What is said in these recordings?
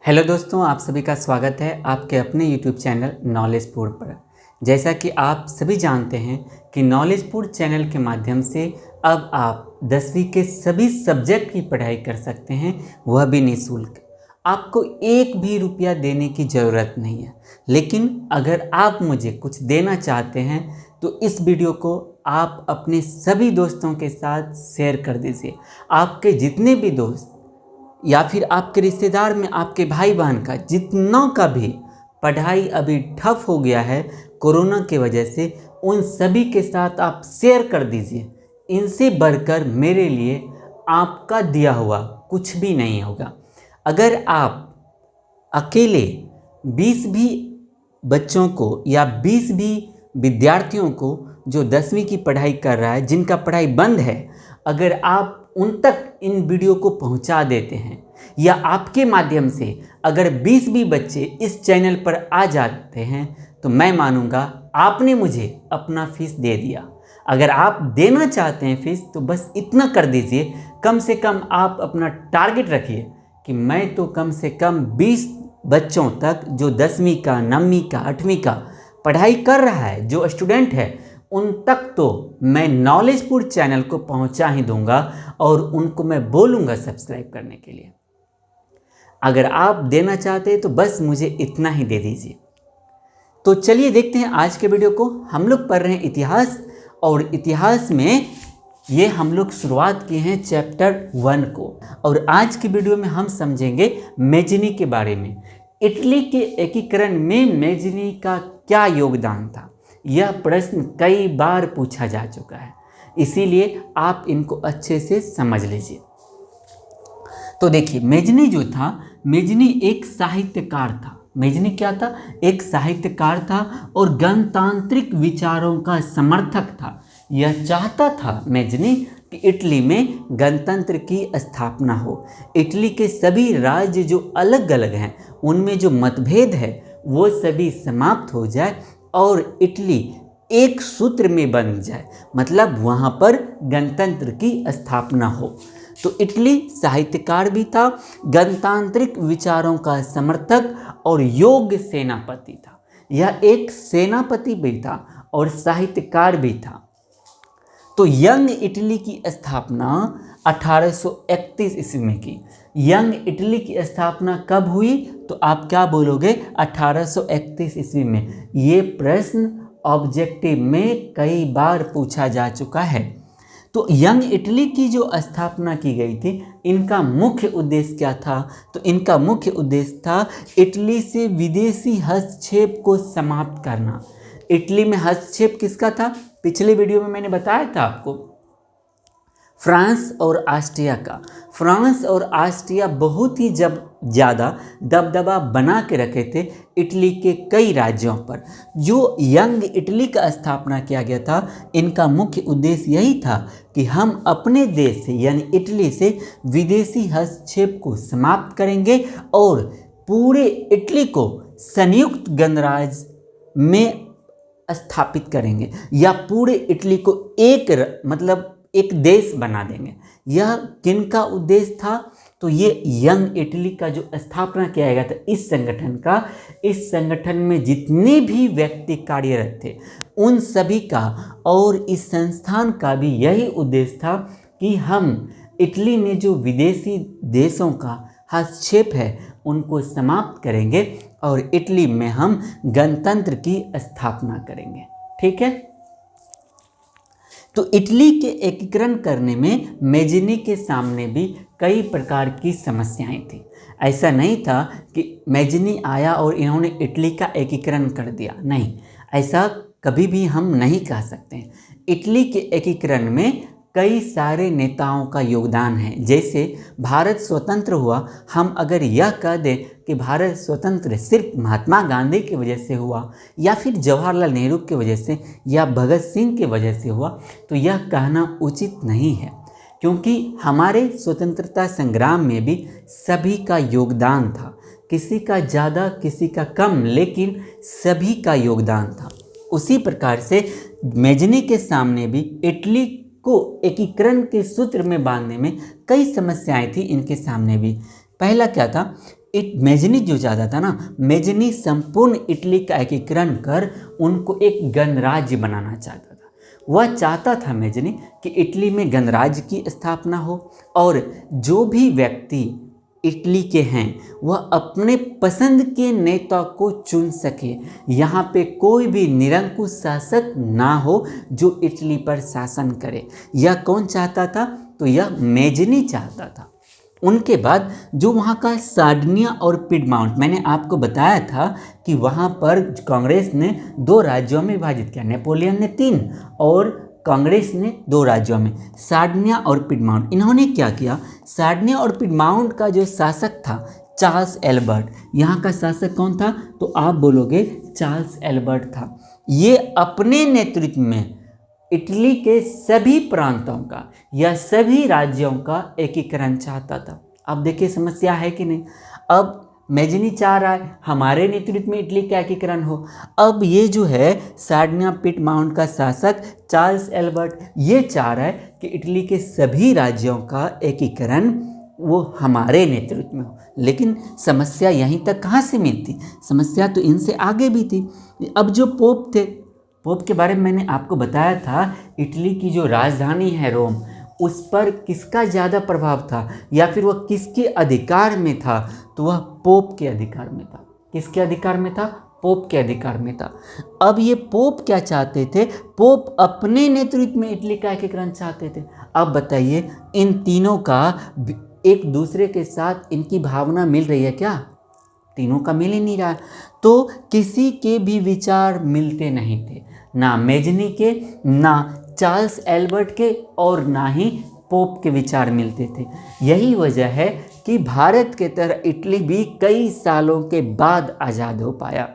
Hello दोस्तों, आप सभी का स्वागत है आपके अपने यूट्यूब चैनल नॉलेजपुर पर। जैसा कि आप सभी जानते हैं कि नॉलेजपुर चैनल के माध्यम से अब आप 10वीं के सभी सब्जेक्ट की पढ़ाई कर सकते हैं, वह भी निःशुल्क। आपको एक भी रुपया देने की ज़रूरत नहीं है। लेकिन अगर आप मुझे कुछ देना चाहते हैं तो इस वीडियो को आप अपने सभी दोस्तों के साथ शेयर कर दीजिए। आपके जितने भी दोस्त या फिर आपके रिश्तेदार में आपके भाई बहन का जितना का भी पढ़ाई अभी ठप हो गया है कोरोना की वजह से, उन सभी के साथ आप शेयर कर दीजिए। इनसे बढ़कर मेरे लिए आपका दिया हुआ कुछ भी नहीं होगा। अगर आप अकेले 20 भी बच्चों को या 20 भी विद्यार्थियों को जो 10वीं की पढ़ाई कर रहा है, जिनका पढ़ाई बंद है, अगर आप उन तक इन वीडियो को पहुंचा देते हैं या आपके माध्यम से अगर 20 भी बच्चे इस चैनल पर आ जाते हैं तो मैं मानूंगा आपने मुझे अपना फीस दे दिया। अगर आप देना चाहते हैं फीस तो बस इतना कर दीजिए। कम से कम आप अपना टारगेट रखिए कि मैं तो कम से कम 20 बच्चों तक जो 10वीं का, 9वीं का, 8वीं का पढ़ाई कर रहा है, जो स्टूडेंट है, उन तक तो मैं नॉलेजपुर चैनल को पहुंचा ही दूंगा और उनको मैं बोलूंगा सब्सक्राइब करने के लिए। अगर आप देना चाहते हैं तो बस मुझे इतना ही दे दीजिए। तो चलिए देखते हैं आज के वीडियो को। हम लोग पढ़ रहे हैं इतिहास, और इतिहास में ये हम लोग शुरुआत किए हैं चैप्टर 1 को। और आज की वीडियो में हम समझेंगे मेजनी के बारे में। इटली के एकीकरण में मेजनी का क्या योगदान था, यह प्रश्न कई बार पूछा जा चुका है, इसीलिए आप इनको अच्छे से समझ लीजिए। तो देखिए, मेजनी जो था, मेजनी एक साहित्यकार था। मेजनी क्या था? एक साहित्यकार था और गणतांत्रिक विचारों का समर्थक था। यह चाहता था मेजनी कि इटली में गणतंत्र की स्थापना हो। इटली के सभी राज्य जो अलग अलग हैं, उनमें जो मतभेद है वो सभी समाप्त हो जाए और इटली एक सूत्र में बन जाए, मतलब वहाँ पर गणतंत्र की स्थापना हो। तो इटली साहित्यकार भी था, गणतांत्रिक विचारों का समर्थक और योग्य सेनापति था। यह एक सेनापति भी था और साहित्यकार भी था। तो यंग इटली की स्थापना 1831 ईस्वी में की। यंग इटली की स्थापना कब हुई तो आप क्या बोलोगे? 1831 ईस्वी में। ये प्रश्न ऑब्जेक्टिव में कई बार पूछा जा चुका है। तो यंग इटली की जो स्थापना की गई थी, इनका मुख्य उद्देश्य क्या था? तो इनका मुख्य उद्देश्य था इटली से विदेशी हस्तक्षेप को समाप्त करना। इटली में हस्तक्षेप किसका था? पिछले वीडियो में मैंने बताया था आपको, फ्रांस और ऑस्ट्रिया का। फ्रांस और ऑस्ट्रिया बहुत ही ज़्यादा दबदबा बना के रखे थे इटली के कई राज्यों पर। जो यंग इटली का स्थापना किया गया था, इनका मुख्य उद्देश्य यही था कि हम अपने देश से यानी इटली से विदेशी हस्तक्षेप को समाप्त करेंगे और पूरे इटली को संयुक्त गणराज्य में स्थापित करेंगे, या पूरे इटली को एक देश बना देंगे। यह किनका उद्देश्य था? तो ये यंग इटली का जो स्थापना किया गया था इस संगठन का, इस संगठन में जितने भी व्यक्ति कार्यरत थे उन सभी का और इस संस्थान का भी यही उद्देश्य था कि हम इटली में जो विदेशी देशों का हस्तक्षेप है उनको समाप्त करेंगे और इटली में हम गणतंत्र की स्थापना करेंगे। ठीक है। तो इटली के एकीकरण करने में मेजनी के सामने भी कई प्रकार की समस्याएं थी। ऐसा नहीं था कि मेजनी आया और इन्होंने इटली का एकीकरण कर दिया, नहीं, ऐसा कभी भी हम नहीं कह सकते। इटली के एकीकरण में कई सारे नेताओं का योगदान है। जैसे भारत स्वतंत्र हुआ, हम अगर यह कह दें कि भारत स्वतंत्र सिर्फ महात्मा गांधी की वजह से हुआ या फिर जवाहरलाल नेहरू की वजह से या भगत सिंह की वजह से हुआ, तो यह कहना उचित नहीं है, क्योंकि हमारे स्वतंत्रता संग्राम में भी सभी का योगदान था। किसी का ज़्यादा, किसी का कम, लेकिन सभी का योगदान था। उसी प्रकार से मेजनी के सामने भी इटली को एकीकरण के सूत्र में बांधने में कई समस्याएं थी इनके सामने भी। पहला क्या था मेजनी जो चाहता था ना, मेजनी संपूर्ण इटली का एकीकरण कर उनको एक गणराज्य बनाना चाहता था। वह चाहता था मेजनी कि इटली में गणराज्य की स्थापना हो और जो भी व्यक्ति इटली के हैं वह अपने पसंद के नेता को चुन सके। यहाँ पे कोई भी निरंकुश शासक ना हो जो इटली पर शासन करे। यह कौन चाहता था? तो यह मेजनी चाहता था। उनके बाद जो वहाँ का सार्डिनिया और पिडमाउंट, मैंने आपको बताया था कि वहाँ पर कांग्रेस ने 2 राज्यों में विभाजित किया, नेपोलियन ने 3 और कांग्रेस ने 2 राज्यों में, सार्डिनिया और पिडमाउंट। इन्होंने क्या किया? सार्डिनिया और पिडमाउंट का जो शासक था चार्ल्स एल्बर्ट, यहाँ का शासक कौन था? तो आप बोलोगे चार्ल्स एल्बर्ट था। ये अपने नेतृत्व में इटली के सभी प्रांतों का या सभी राज्यों का एकीकरण चाहता था। अब देखिए समस्या है कि नहीं। अब मेजनी चाह रहा है हमारे नेतृत्व में इटली का एकीकरण हो। अब ये जो है सार्डिनिया पिडमाउंट का शासक चार्ल्स एल्बर्ट ये चाह रहा है कि इटली के सभी राज्यों का एकीकरण वो हमारे नेतृत्व में हो। लेकिन समस्या यहीं तक कहाँ सीमित थी, समस्या तो इनसे आगे भी थी। अब जो पोप थे, पोप के बारे में मैंने आपको बताया था, इटली की जो राजधानी है रोम, उस पर किसका ज़्यादा प्रभाव था या फिर वह किसके अधिकार में था? तो वह पोप के अधिकार में था। किसके अधिकार में था? पोप के अधिकार में था। अब ये पोप क्या चाहते थे? पोप अपने नेतृत्व में इटली का एकीकरण चाहते थे। अब बताइए इन तीनों का एक दूसरे के साथ इनकी भावना मिल रही है क्या? तीनों का मिल ही नहीं रहा। तो किसी के भी विचार मिलते नहीं थे, ना मेजनी के, ना चार्ल्स एल्बर्ट के और ना ही पोप के विचार मिलते थे। यही वजह है कि भारत के तरह इटली भी कई सालों के बाद आज़ाद हो पाया।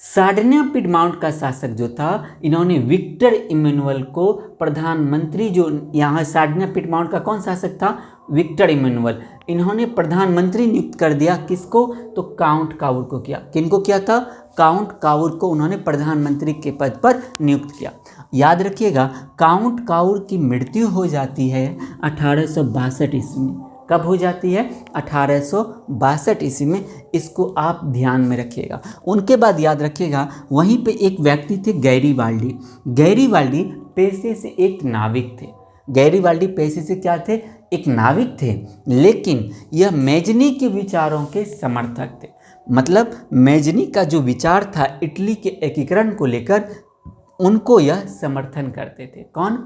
सार्डिनिया पिडमाउंट का शासक जो था, इन्होंने विक्टर इमैनुअल को प्रधानमंत्री, जो यहाँ सार्डिनिया पिडमाउंट का कौन शासक था? Victor Emmanuel. इन्होंने प्रधानमंत्री नियुक्त कर दिया। किसको? तो काउंट काउर को किया। किनको किया था? काउंट काउर को उन्होंने प्रधानमंत्री के पद पर नियुक्त किया। याद रखिएगा काउंट काउर की मृत्यु हो जाती है 1862 ईस्वी में। कब हो जाती है? 1862 ईस्वी में। इसको आप ध्यान में रखिएगा। उनके बाद याद रखिएगा वहीं पे एक व्यक्ति थे गैरीवाल्डी। गैरीवाल्डी पेशे से एक नाविक थे। गैरीवाल्डी पेशे से क्या थे? एक नाविक थे, लेकिन यह मेजनी के विचारों के समर्थक थे। मतलब मेजनी का जो विचार था इटली के एकीकरण को लेकर, उनको यह समर्थन करते थे। कौन?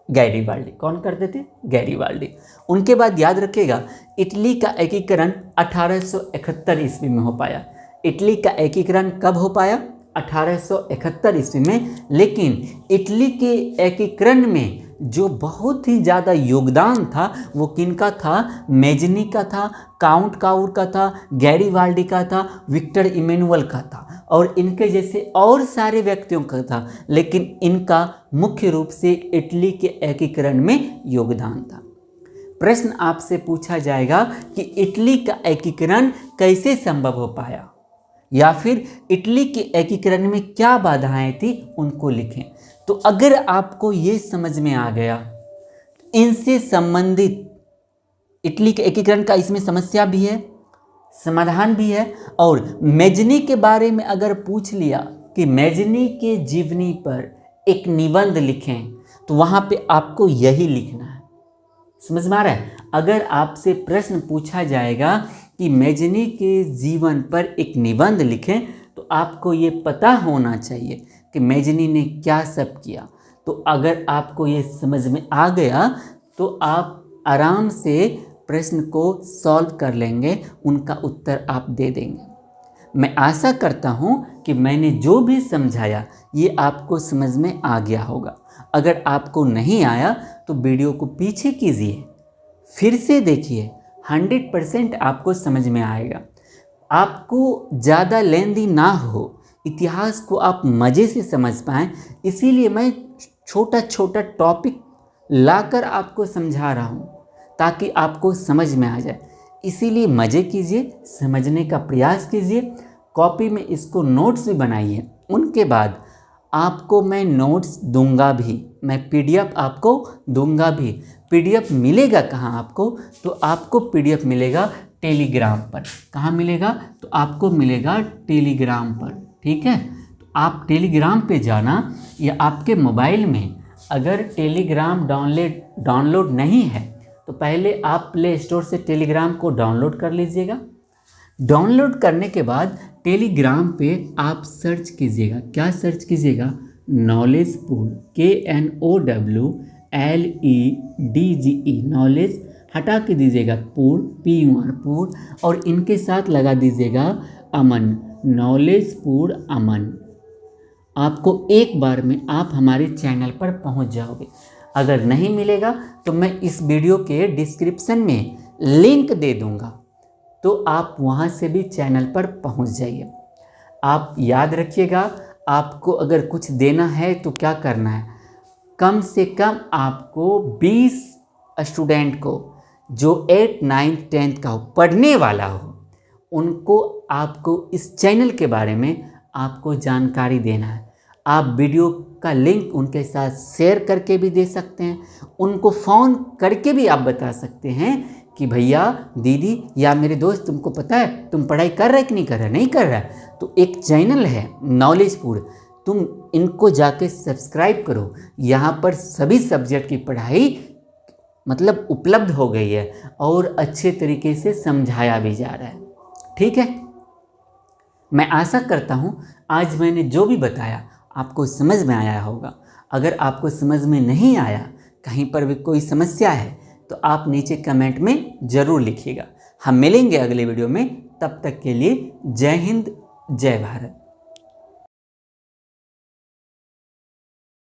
गैरीवाल्डी। कौन करते थे? गैरीवाल्डी। उनके बाद याद रखिएगा इटली का एकीकरण 1871 ईस्वी में हो पाया। इटली का एकीकरण कब हो पाया? 1871 ईस्वी में। लेकिन इटली के एकीकरण में जो बहुत ही ज़्यादा योगदान था वो किनका था? मेजनी का था, काउंट काउर का था, गैरीवाल्डी का था, विक्टर इमैनुअल का था और इनके जैसे और सारे व्यक्तियों का था। लेकिन इनका मुख्य रूप से इटली के एकीकरण में योगदान था। प्रश्न आपसे पूछा जाएगा कि इटली का एकीकरण कैसे संभव हो पाया या फिर इटली के एकीकरण में क्या बाधाएं थी, उनको लिखें। तो अगर आपको ये समझ में आ गया, इनसे संबंधित इटली के एकीकरण का इसमें समस्या भी है, समाधान भी है, और मेजनी के बारे में अगर पूछ लिया कि मेजनी के जीवनी पर एक निबंध लिखें, तो वहाँ पे आपको यही लिखना है। समझ में आ रहा है? अगर आपसे प्रश्न पूछा जाएगा कि मेजनी के जीवन पर एक निबंध लिखें, तो आपको ये पता होना चाहिए कि मेजनी ने क्या सब किया। तो अगर आपको ये समझ में आ गया तो आप आराम से प्रश्न को सॉल्व कर लेंगे, उनका उत्तर आप दे देंगे। मैं आशा करता हूँ कि मैंने जो भी समझाया ये आपको समझ में आ गया होगा। अगर आपको नहीं आया तो वीडियो को पीछे कीजिए, फिर से देखिए, 100% आपको समझ में आएगा। आपको ज़्यादा लेंदी ना हो, इतिहास को आप मज़े से समझ पाएँ, इसीलिए मैं छोटा छोटा टॉपिक लाकर आपको समझा रहा हूँ ताकि आपको समझ में आ जाए। इसीलिए मज़े कीजिए, समझने का प्रयास कीजिए, कॉपी में इसको नोट्स भी बनाइए। उनके बाद आपको मैं नोट्स दूंगा भी, मैं PDF आपको दूंगा भी। PDF मिलेगा कहाँ आपको? तो आपको PDF मिलेगा टेलीग्राम पर। कहाँ मिलेगा? तो आपको मिलेगा टेलीग्राम पर। ठीक है, तो आप टेलीग्राम पे जाना, या आपके मोबाइल में अगर टेलीग्राम डाउनलोड नहीं है तो पहले आप प्ले स्टोर से टेलीग्राम को डाउनलोड कर लीजिएगा। डाउनलोड करने के बाद टेलीग्राम पे आप सर्च कीजिएगा। क्या सर्च कीजिएगा? नॉलेज पूल, KNOWLEDGE, नॉलेज हटा के दीजिएगा, पूल PUR, पूल, और इनके साथ लगा दीजिएगा अमन, नॉलेज पूल अमन। आपको एक बार में आप हमारे चैनल पर पहुंच जाओगे। अगर नहीं मिलेगा तो मैं इस वीडियो के डिस्क्रिप्शन में लिंक दे दूंगा, तो आप वहां से भी चैनल पर पहुंच जाइए। आप याद रखिएगा, आपको अगर कुछ देना है तो क्या करना है, कम से कम आपको 20 स्टूडेंट को जो 8th 9th 10th का हो, पढ़ने वाला हो, उनको आपको इस चैनल के बारे में आपको जानकारी देना है। आप वीडियो का लिंक उनके साथ शेयर करके भी दे सकते हैं, उनको फ़ोन करके भी आप बता सकते हैं कि भैया, दीदी या मेरे दोस्त, तुमको पता है तुम पढ़ाई कर रहे कि नहीं कर रहे? नहीं कर रहा है तो एक चैनल है नॉलेजपुर, तुम इनको जाके सब्सक्राइब करो। यहाँ पर सभी सब्जेक्ट की पढ़ाई मतलब उपलब्ध हो गई है और अच्छे तरीके से समझाया भी जा रहा है। ठीक है, मैं आशा करता हूँ आज मैंने जो भी बताया आपको समझ में आया होगा। अगर आपको समझ में नहीं आया, कहीं पर भी कोई समस्या है, तो आप नीचे कमेंट में ज़रूर लिखिएगा। हम मिलेंगे अगले वीडियो में, तब तक के लिए जय हिंद, जय भारत।